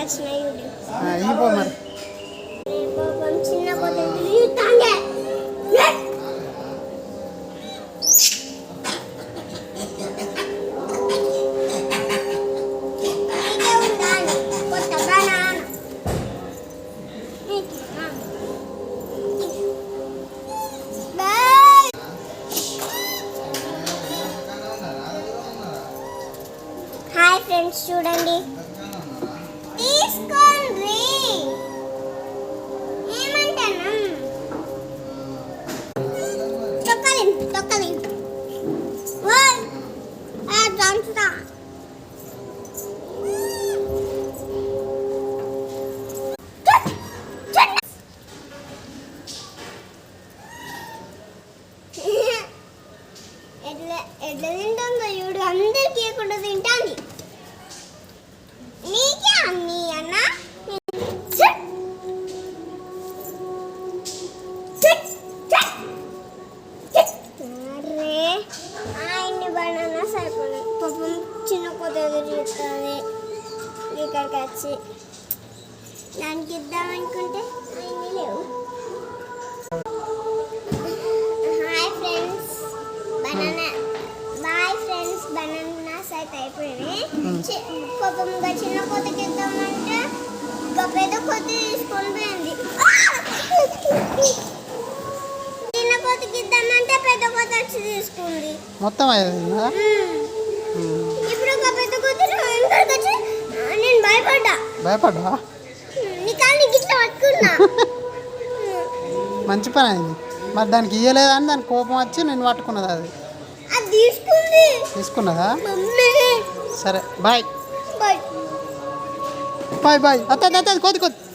వచ్చినాయి ఇపో మరి చిన్న హాయ్ ఫ్రెండ్స్ చూడండి తీసుకోండి ఏమంటాను తొక్కలి ఓయ్ ఆ దంచుతా ఎట్లా తింటుందో చూడు అందరికి ఇవ్వకుండా తింటాంది నీకే అన్ని అన్న అరే ఆయన్ని బనానా సరిపోయి పాపం చిన్న కొత్త చూస్తుంది ఇక్కడికి వచ్చి దానికి ఇద్దామనుకుంటే ఆయన్ని లేవు హాయ్ ఫ్రెండ్స్ బనానాస్ అయితే అయిపోయినాయి పాపంగా చిన్న కొత్తకి ఇద్దామంటే ఇంకా పెద్ద కొత్త తీసుకొని పోయింది చిన్న కొత్తకి ఇద్దామంటే పెద్ద కొత్త వచ్చి తీసుకుంది మొత్తం ఇప్పుడు ఒక పెద్ద కొత్త వచ్చి నేను భయపడ్డా నీకు ఇట్లా పట్టుకున్నా మంచి పని అయింది మరి దానికి ఇయ్యలేదని దానికి కోపం వచ్చి నేను పట్టుకున్నది అది తీసుకున్నదా సరే బాయ్ బాయ్ బాయ్ అత్త కొద్ది